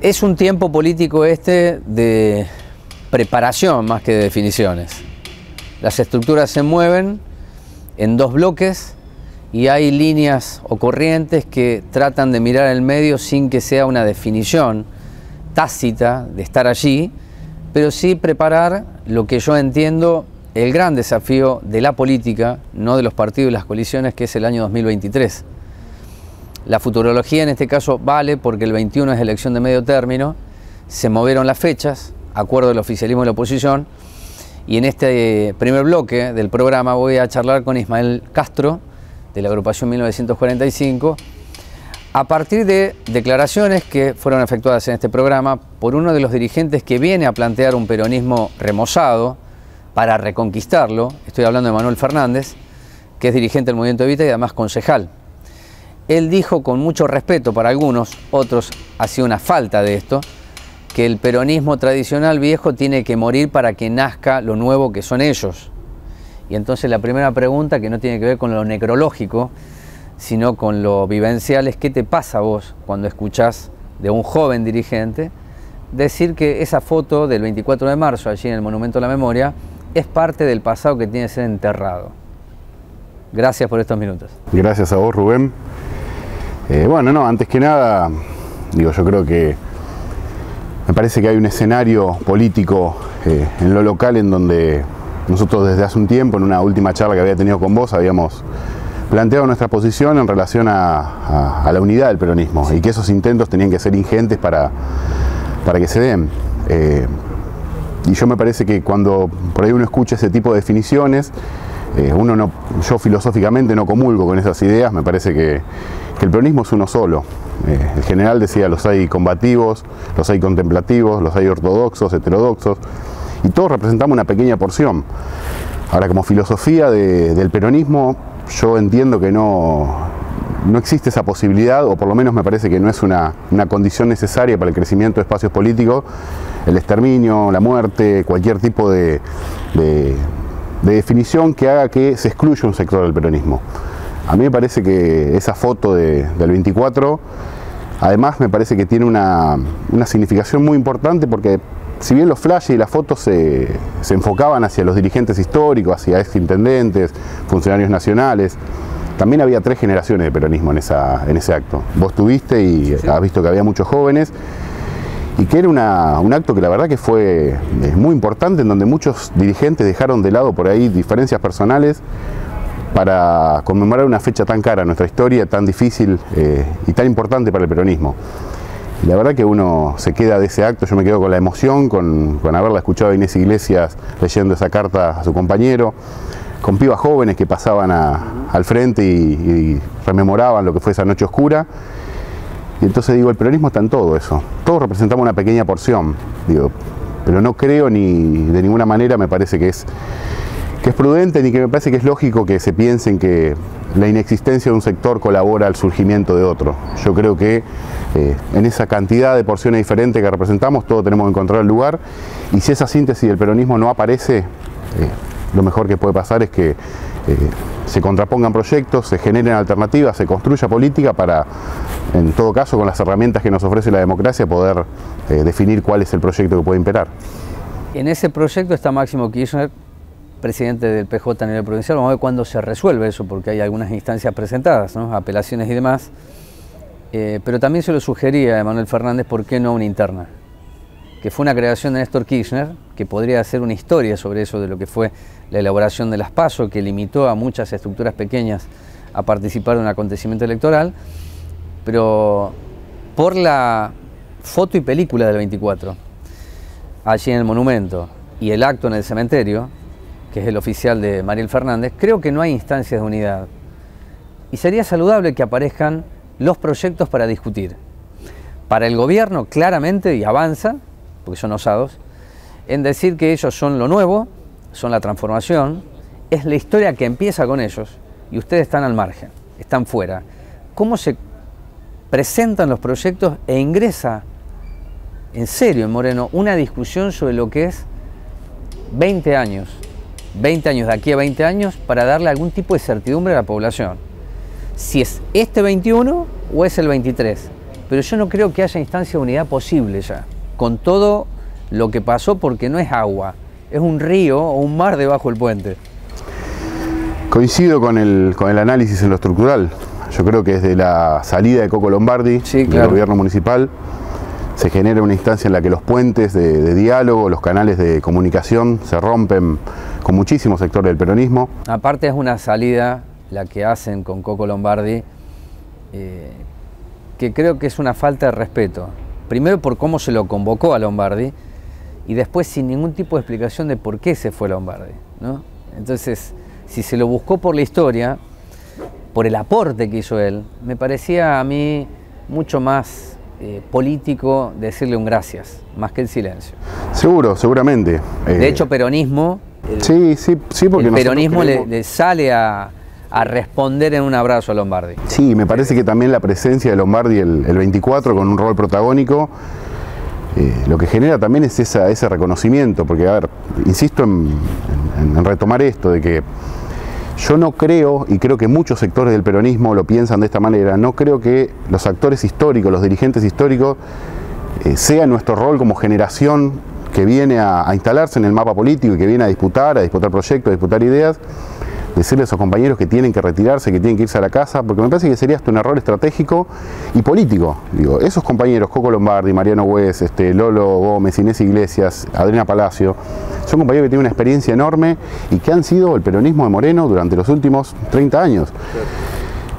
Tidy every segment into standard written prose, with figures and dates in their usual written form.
Es un tiempo político este de preparación más que de definiciones. Las estructuras se mueven en dos bloques y hay líneas o corrientes que tratan de mirar el medio sin que sea una definición tácita de estar allí, pero sí preparar lo que yo entiendo el gran desafío de la política, no de los partidos y las coaliciones, que es el año 2023. La futurología en este caso vale porque el 21 es elección de medio término, se movieron las fechas, acuerdo del oficialismo y la oposición, y en este primer bloque del programa voy a charlar con Ismael Castro, de la agrupación 1945, a partir de declaraciones que fueron efectuadas en este programa por uno de los dirigentes que viene a plantear un peronismo remozado para reconquistarlo. Estoy hablando de Manuel Fernández, que es dirigente del Movimiento Evita y además concejal. Él dijo con mucho respeto para algunos, otros hacía una falta de esto, que el peronismo tradicional viejo tiene que morir para que nazca lo nuevo que son ellos. Y entonces la primera pregunta, que no tiene que ver con lo necrológico, sino con lo vivencial, es ¿qué te pasa a vos cuando escuchás de un joven dirigente decir que esa foto del 24 de marzo, allí en el Monumento a la Memoria, es parte del pasado que tiene que ser enterrado? Gracias por estos minutos. Gracias a vos, Rubén. Bueno, no, antes que nada, digo, yo creo que me parece que hay un escenario político en lo local en donde nosotros desde hace un tiempo, en una última charla que había tenido con vos, habíamos planteado nuestra posición en relación a la unidad del peronismo y que esos intentos tenían que ser ingentes para que se den. Y yo me parece que cuando por ahí uno escucha ese tipo de definiciones, yo filosóficamente no comulgo con esas ideas. Me parece que el peronismo es uno solo. El general decía, los hay combativos, los hay contemplativos, los hay ortodoxos, heterodoxos, y todos representamos una pequeña porción. Ahora, como filosofía del peronismo, yo entiendo que no existe esa posibilidad, o por lo menos me parece que no es una condición necesaria para el crecimiento de espacios políticos, el exterminio, la muerte, cualquier tipo de definición que haga que se excluya un sector del peronismo. A mí me parece que esa foto del 24, además me parece que tiene una significación muy importante, porque si bien los flashes y las fotos se enfocaban hacia los dirigentes históricos, hacia exintendentes, funcionarios nacionales, también había 3 generaciones de peronismo en ese acto. Vos tuviste y has visto que había muchos jóvenes, y que era un acto que la verdad que fue muy importante, en donde muchos dirigentes dejaron de lado por ahí diferencias personales para conmemorar una fecha tan cara a nuestra historia, tan difícil y tan importante para el peronismo. Y la verdad que uno se queda de ese acto, yo me quedo con la emoción, con haberla escuchado a Inés Iglesias leyendo esa carta a su compañero, con pibas jóvenes que pasaban al frente y rememoraban lo que fue esa noche oscura. Y entonces digo, el peronismo está en todo eso. Todos representamos una pequeña porción, digo, pero no creo ni de ninguna manera me parece que es prudente, ni que me parece que es lógico que se piensen que la inexistencia de un sector colabora al surgimiento de otro. Yo creo que en esa cantidad de porciones diferentes que representamos, todos tenemos que encontrar el lugar, y si esa síntesis del peronismo no aparece, lo mejor que puede pasar es que se contrapongan proyectos, se generen alternativas, se construya política para, en todo caso, con las herramientas que nos ofrece la democracia, poder definir cuál es el proyecto que puede imperar. En ese proyecto está Máximo Kirchner, presidente del PJ a nivel provincial. Vamos a ver cuándo se resuelve eso, porque hay algunas instancias presentadas, ¿no? Apelaciones y demás. Pero también se lo sugería a Manuel Fernández, ¿por qué no una interna? Que fue una creación de Néstor Kirchner, que podría hacer una historia sobre eso, de lo que fue la elaboración de las PASO, que limitó a muchas estructuras pequeñas a participar de un acontecimiento electoral, pero por la foto y película del 24, allí en el monumento, y el acto en el cementerio, que es el oficial de Mariel Fernández, creo que no hay instancias de unidad. Y sería saludable que aparezcan los proyectos para discutir. Para el gobierno, claramente, y avanza, porque son osados, en decir que ellos son lo nuevo, son la transformación, es la historia que empieza con ellos, y ustedes están al margen, están fuera. ¿Cómo se presentan los proyectos e ingresa en serio en Moreno una discusión sobre lo que es 20 años de aquí a 20 años, para darle algún tipo de certidumbre a la población? si es este 21 o es el 23. Pero yo no creo que haya instancia de unidad posible ya, con todo lo que pasó, porque no es agua, es un río o un mar debajo del puente. Coincido con el análisis en lo estructural. Yo creo que desde la salida de Coco Lombardi, sí, claro, del gobierno municipal, se genera una instancia en la que los puentes de diálogo, los canales de comunicación se rompen con muchísimos sectores del peronismo. Aparte es una salida la que hacen con Coco Lombardi, que creo que es una falta de respeto. Primero por cómo se lo convocó a Lombardi y después sin ningún tipo de explicación de por qué se fue Lombardi, ¿no? Entonces, si se lo buscó por la historia, por el aporte que hizo él, me parecía a mí mucho más político decirle un gracias, más que el silencio. Seguramente. De hecho, peronismo, porque el peronismo le sale a responder en un abrazo a Lombardi. Sí, me parece que también la presencia de Lombardi el 24 con un rol protagónico, lo que genera también es ese reconocimiento, porque, a ver, insisto en retomar esto, de que yo no creo, y creo que muchos sectores del peronismo lo piensan de esta manera, no creo que los actores históricos, los dirigentes históricos, sea nuestro rol como generación que viene a instalarse en el mapa político y que viene a disputar proyectos, a disputar ideas, decirle a esos compañeros que tienen que retirarse, que tienen que irse a la casa, porque me parece que sería hasta un error estratégico y político. Digo, esos compañeros, Coco Lombardi, Mariano Güez, Lolo Gómez, Inés Iglesias, Adriana Palacio, son compañeros que tienen una experiencia enorme y que han sido el peronismo de Moreno durante los últimos 30 años.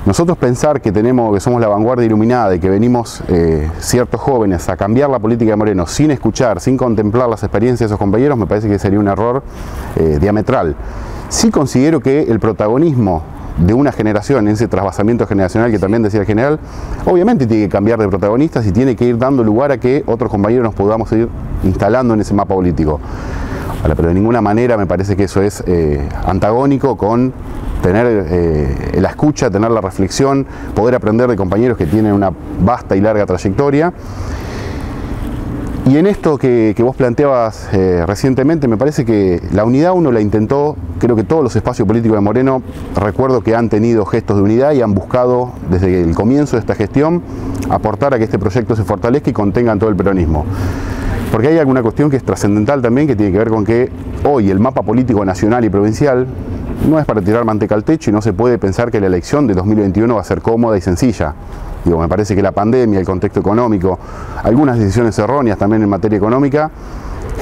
Nosotros pensar que somos la vanguardia iluminada y que venimos ciertos jóvenes a cambiar la política de Moreno sin escuchar, sin contemplar las experiencias de esos compañeros, me parece que sería un error diametral. Sí considero que el protagonismo de una generación, en ese trasvasamiento generacional que también decía el general, obviamente tiene que cambiar de protagonistas y tiene que ir dando lugar a que otros compañeros nos podamos ir instalando en ese mapa político. Ahora, pero de ninguna manera me parece que eso es antagónico con tener la escucha, tener la reflexión, poder aprender de compañeros que tienen una vasta y larga trayectoria. Y en esto que vos planteabas recientemente, me parece que la unidad uno la intentó, creo que todos los espacios políticos de Moreno, recuerdo que han tenido gestos de unidad y han buscado desde el comienzo de esta gestión aportar a que este proyecto se fortalezca y contengan todo el peronismo. Porque hay alguna cuestión que es trascendental también, que tiene que ver con que hoy el mapa político nacional y provincial no es para tirar manteca al techo y no se puede pensar que la elección de 2021 va a ser cómoda y sencilla. Digo, me parece que la pandemia, el contexto económico, algunas decisiones erróneas también en materia económica,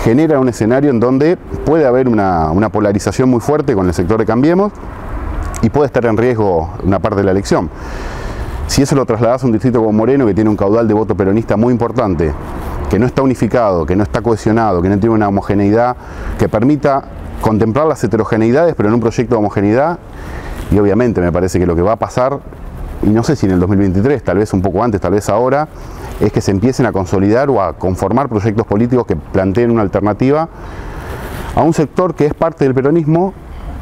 generan un escenario en donde puede haber una polarización muy fuerte con el sector de Cambiemos y puede estar en riesgo una parte de la elección. Si eso lo trasladás a un distrito como Moreno, que tiene un caudal de voto peronista muy importante, que no está unificado, que no está cohesionado, que no tiene una homogeneidad que permita contemplar las heterogeneidades, pero en un proyecto de homogeneidad, y obviamente me parece que lo que va a pasar, y no sé si en el 2023, tal vez un poco antes, tal vez ahora, es que se empiecen a consolidar o a conformar proyectos políticos que planteen una alternativa a un sector que es parte del peronismo,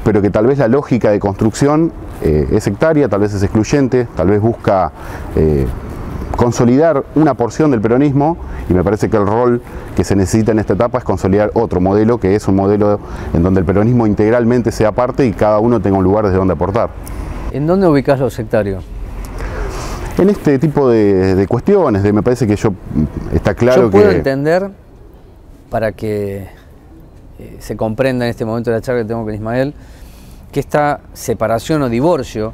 pero que tal vez la lógica de construcción es sectaria, tal vez es excluyente, tal vez busca consolidar una porción del peronismo, y me parece que el rol que se necesita en esta etapa es consolidar otro modelo, que es un modelo en donde el peronismo integralmente sea parte y cada uno tenga un lugar desde donde aportar. ¿En dónde ubicás lo sectario? En este tipo de cuestiones, me parece que está claro que... Yo puedo entender, para que se comprenda en este momento de la charla que tengo con Ismael, que esta separación o divorcio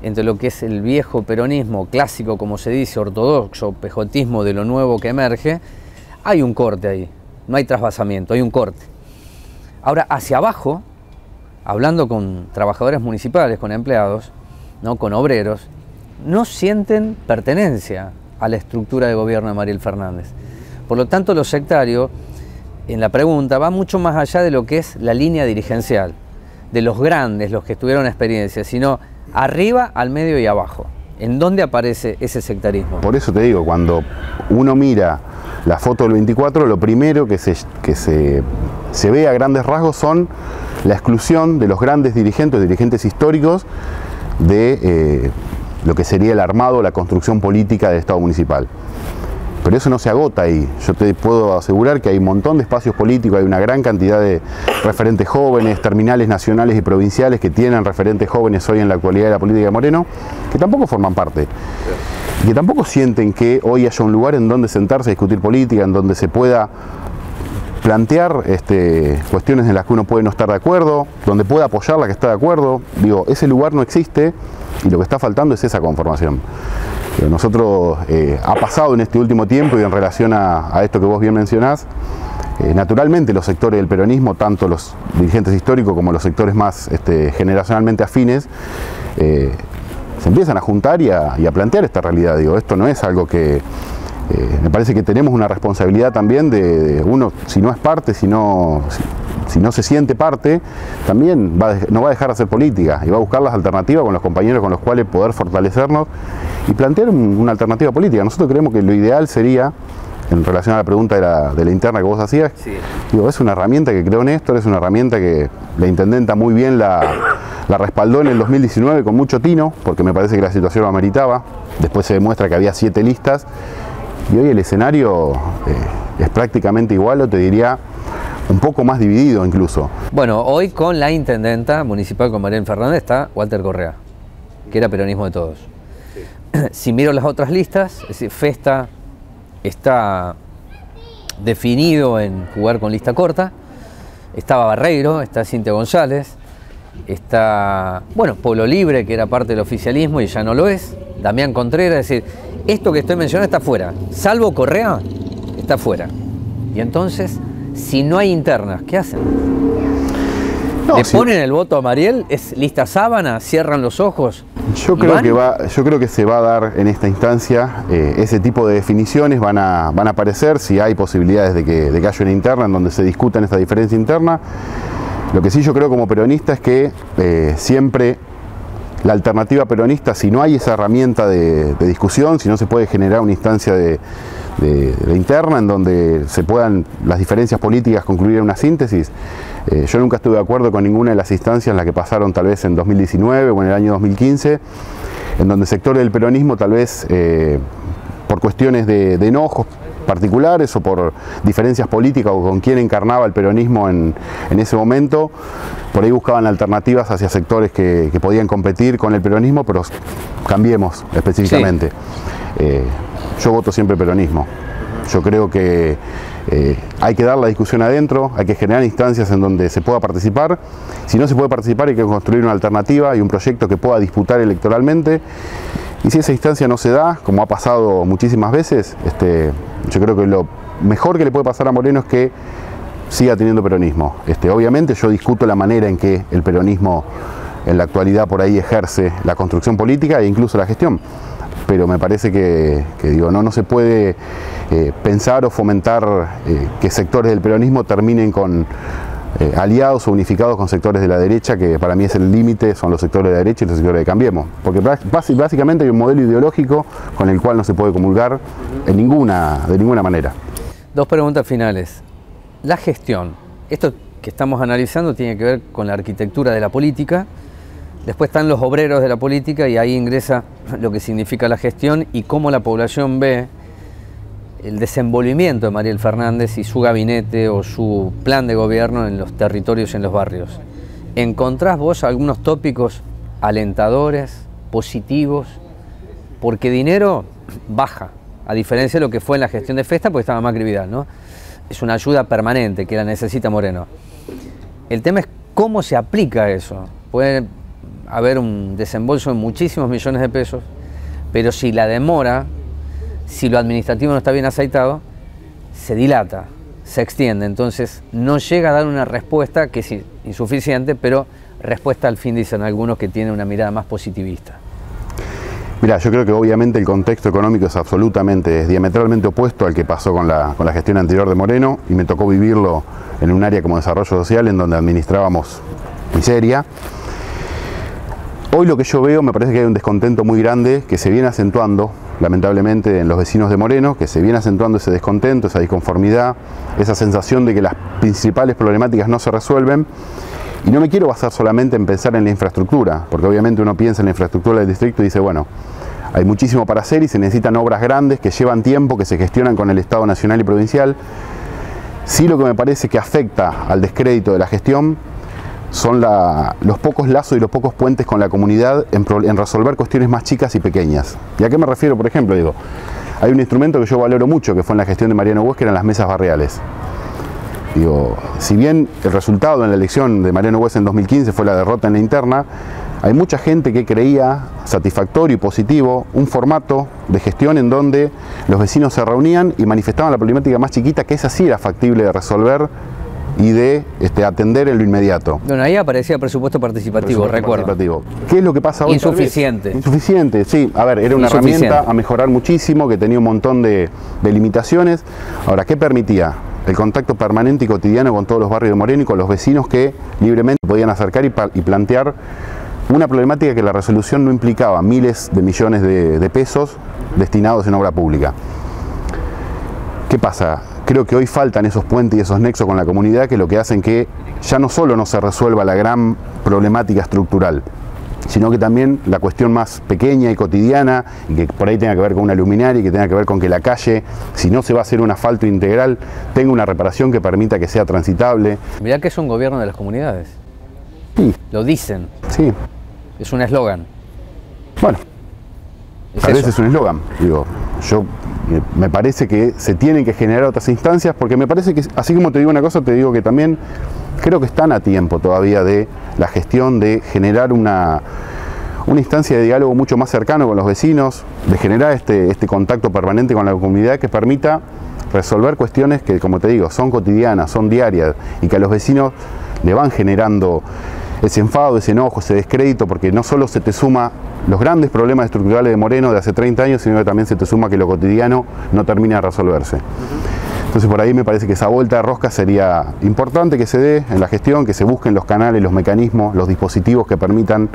entre lo que es el viejo peronismo clásico, como se dice, ortodoxo, pejotismo, de lo nuevo que emerge, hay un corte ahí, no hay trasvasamiento, hay un corte. Ahora, hacia abajo, hablando con trabajadores municipales, con empleados, ¿no?, con obreros, no sienten pertenencia a la estructura de gobierno de Mariel Fernández. Por lo tanto, lo sectario, en la pregunta, va mucho más allá de lo que es la línea dirigencial, de los grandes, los que tuvieron experiencia, sino arriba, al medio y abajo. ¿En dónde aparece ese sectarismo? Por eso te digo, cuando uno mira la foto del 24, lo primero que se ve a grandes rasgos son la exclusión de los grandes dirigentes históricos de lo que sería el armado, la construcción política del Estado municipal. Pero eso no se agota ahí. Yo te puedo asegurar que hay un montón de espacios políticos, hay una gran cantidad de referentes jóvenes, terminales nacionales y provinciales que tienen referentes jóvenes hoy en la actualidad de la política de Moreno, que tampoco forman parte. Y que tampoco sienten que hoy haya un lugar en donde sentarse a discutir política, en donde se pueda plantear cuestiones en las que uno puede no estar de acuerdo, donde pueda apoyar la que está de acuerdo. Digo, ese lugar no existe y lo que está faltando es esa conformación. Nosotros, ha pasado en este último tiempo y en relación a esto que vos bien mencionás, naturalmente los sectores del peronismo, tanto los dirigentes históricos como los sectores más generacionalmente afines, se empiezan a juntar y a plantear esta realidad. Digo, esto no es algo que... me parece que tenemos una responsabilidad también de uno, si no es parte, si no se siente parte, también no va a dejar de hacer política y va a buscar las alternativas con los compañeros con los cuales poder fortalecernos y plantear una alternativa política. Nosotros creemos que lo ideal sería, en relación a la pregunta de la interna que vos hacías, sí. Digo, es una herramienta que creó Néstor, es una herramienta que la intendenta muy bien la respaldó en el 2019 con mucho tino, porque me parece que la situación lo ameritaba. Después se demuestra que había 7 listas y hoy el escenario es prácticamente igual, o te diría un poco más dividido incluso. Bueno, hoy con la intendenta municipal, con Mariel Fernández, está Walter Correa, que era peronismo de todos. Sí. Si miro las otras listas, es decir, Festa está definido en jugar con lista corta, estaba Barreiro, está Cintia González, está, bueno, Pueblo Libre, que era parte del oficialismo y ya no lo es, Damián Contreras, es decir, esto que estoy mencionando está fuera, salvo Correa, está fuera. Y entonces, si no hay internas, ¿qué hacen? No, ¿le ponen el voto a Mariel? ¿Es lista sábana? ¿Cierran los ojos? Yo creo que se va a dar en esta instancia ese tipo de definiciones, van a aparecer si hay posibilidades de que haya una interna en donde se discutan esta diferencia interna. Lo que sí yo creo como peronista es que siempre la alternativa peronista, si no hay esa herramienta de discusión, si no se puede generar una instancia de interna en donde se puedan las diferencias políticas concluir en una síntesis, yo nunca estuve de acuerdo con ninguna de las instancias en las que pasaron tal vez en 2019 o en el año 2015, en donde sectores del peronismo tal vez por cuestiones de enojos particulares o por diferencias políticas o con quién encarnaba el peronismo en ese momento, por ahí buscaban alternativas hacia sectores que podían competir con el peronismo, pero cambiemos específicamente. Sí. Yo voto siempre peronismo. Yo creo que hay que dar la discusión adentro, hay que generar instancias en donde se pueda participar. Si no se puede participar, hay que construir una alternativa y un proyecto que pueda disputar electoralmente. Y si esa instancia no se da, como ha pasado muchísimas veces, yo creo que lo mejor que le puede pasar a Moreno es que siga teniendo peronismo. Obviamente yo discuto la manera en que el peronismo en la actualidad por ahí ejerce la construcción política e incluso la gestión. Pero me parece que digo, no se puede pensar o fomentar que sectores del peronismo terminen con aliados o unificados con sectores de la derecha, que para mí es el límite, son los sectores de la derecha y los sectores de Cambiemos. Porque básicamente hay un modelo ideológico con el cual no se puede comulgar de ninguna manera. 2 preguntas finales. La gestión. Esto que estamos analizando tiene que ver con la arquitectura de la política. Después están los obreros de la política y ahí ingresa lo que significa la gestión y cómo la población ve el desenvolvimiento de Mariel Fernández y su gabinete o su plan de gobierno en los territorios y en los barrios. ¿Encontrás vos algunos tópicos alentadores, positivos? Porque dinero baja, a diferencia de lo que fue en la gestión de Festa, porque estaba Macri Vidal, ¿no? Es una ayuda permanente que la necesita Moreno. El tema es cómo se aplica eso. Puede haber un desembolso de muchísimos millones de pesos, pero si la demora, si lo administrativo no está bien aceitado, se dilata, se extiende, entonces no llega a dar una respuesta que es insuficiente, pero respuesta al fin, dicen algunos que tienen una mirada más positivista. Mirá, yo creo que obviamente el contexto económico es diametralmente opuesto al que pasó con la gestión anterior de Moreno, y me tocó vivirlo en un área como desarrollo social en donde administrábamos miseria. Hoy lo que yo veo, me parece que hay un descontento muy grande que se viene acentuando, lamentablemente, en los vecinos de Moreno, que se viene acentuando ese descontento, esa disconformidad, esa sensación de que las principales problemáticas no se resuelven. Y no me quiero basar solamente en pensar en la infraestructura, porque obviamente uno piensa en la infraestructura del distrito y dice, bueno, Hay muchísimo para hacer y se necesitan obras grandes que llevan tiempo, que se gestionan con el Estado nacional y provincial. Sí, lo que me parece que afecta al descrédito de la gestión son los pocos lazos y los pocos puentes con la comunidad en resolver cuestiones más chicas y pequeñas. ¿Y a qué me refiero? Por ejemplo, digo, hay un instrumento que yo valoro mucho, que fue en la gestión de Mariano Güez, que eran las mesas barriales. Digo, si bien el resultado en la elección de Mariano Güez en 2015 fue la derrota en la interna, hay mucha gente que creía satisfactorio y positivo un formato de gestión en donde los vecinos se reunían y manifestaban la problemática más chiquita, que esa sí era factible de resolver y de atender en lo inmediato. Bueno, ahí aparecía presupuesto participativo, recuerdo. Participativo. ¿Qué es lo que pasa hoy? Insuficiente. Insuficiente, sí. A ver, era una herramienta a mejorar muchísimo, que tenía un montón de limitaciones. Ahora, ¿qué permitía? El contacto permanente y cotidiano con todos los barrios de Moreno y con los vecinos que libremente podían acercar y plantear una problemática que la resolución no implicaba miles de millones de pesos destinados en obra pública. ¿Qué pasa? Creo que hoy faltan esos puentes y esos nexos con la comunidad, que lo que hacen que ya no solo no se resuelva la gran problemática estructural, sino que también la cuestión más pequeña y cotidiana, y que por ahí tenga que ver con una luminaria, y que tenga que ver con que la calle, si no se va a hacer un asfalto integral, tenga una reparación que permita que sea transitable. Mirá que es un gobierno de las comunidades. Sí. Lo dicen. Sí. Es un eslogan. Bueno, a veces es un eslogan. Digo, me parece que se tienen que generar otras instancias, porque me parece que, así como te digo una cosa, te digo que también creo que están a tiempo todavía de la gestión de generar una instancia de diálogo mucho más cercano con los vecinos, de generar este contacto permanente con la comunidad que permita resolver cuestiones que, como te digo, son cotidianas, son diarias, y que a los vecinos le van generando ese enfado, ese enojo, ese descrédito, porque no solo se te suma los grandes problemas estructurales de Moreno de hace 30 años, sino que también se te suma que lo cotidiano no termina de resolverse. Entonces por ahí me parece que esa vuelta de rosca sería importante que se dé en la gestión, que se busquen los canales, los mecanismos, los dispositivos que permitan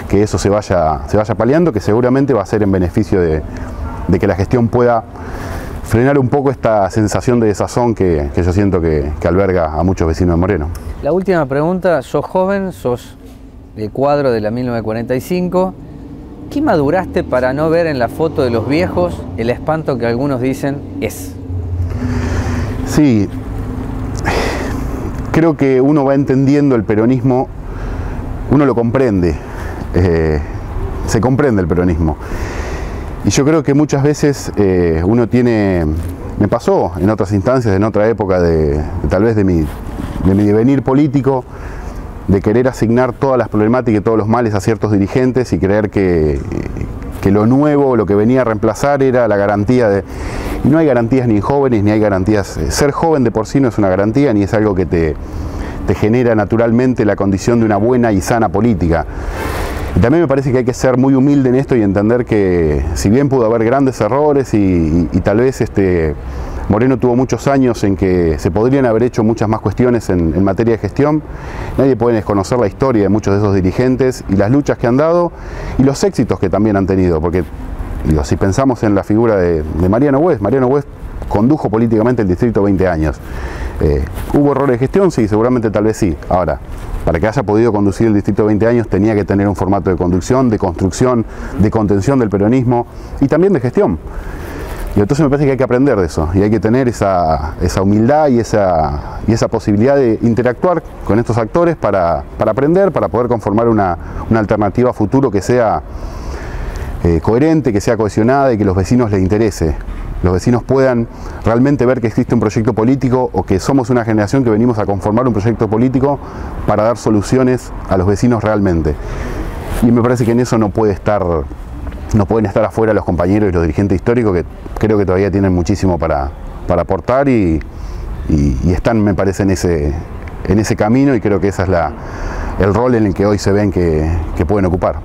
que eso se vaya paliando, que seguramente va a ser en beneficio de que la gestión pueda frenar un poco esta sensación de desazón que yo siento que alberga a muchos vecinos de Moreno. La última pregunta, sos joven, sos del cuadro de la 1945, ¿qué maduraste para no ver en la foto de los viejos el espanto que algunos dicen es? Sí, creo que uno va entendiendo el peronismo, uno lo comprende, se comprende el peronismo. Y yo creo que muchas veces uno tiene, me pasó en otras instancias, en otra época tal vez de mi devenir político, de querer asignar todas las problemáticas y todos los males a ciertos dirigentes y creer que lo nuevo, lo que venía a reemplazar era la garantía de... Y no hay garantías ni en jóvenes, ni hay garantías... Ser joven de por sí no es una garantía, ni es algo que te genera naturalmente la condición de una buena y sana política. Y también me parece que hay que ser muy humilde en esto y entender que, si bien pudo haber grandes errores y tal vez Moreno tuvo muchos años en que se podrían haber hecho muchas más cuestiones en materia de gestión, nadie puede desconocer la historia de muchos de esos dirigentes y las luchas que han dado y los éxitos que también han tenido, porque digo, si pensamos en la figura de Mariano Güez condujo políticamente el distrito 20 años. ¿Hubo errores de gestión? Sí, seguramente tal vez sí. Ahora, para que haya podido conducir el distrito 20 años tenía que tener un formato de conducción, de construcción, de contención del peronismo y también de gestión. Y entonces me parece que hay que aprender de eso y hay que tener esa humildad y esa posibilidad de interactuar con estos actores para aprender, para poder conformar una alternativa a futuro que sea coherente, que sea cohesionada y que los vecinos les interese. Los vecinos puedan realmente ver que existe un proyecto político o que somos una generación que venimos a conformar un proyecto político para dar soluciones a los vecinos realmente. Y me parece que en eso no pueden estar afuera los compañeros y los dirigentes históricos, que creo que todavía tienen muchísimo para aportar y están, me parece, en ese camino, y creo que ese es el rol en el que hoy se ven que pueden ocupar.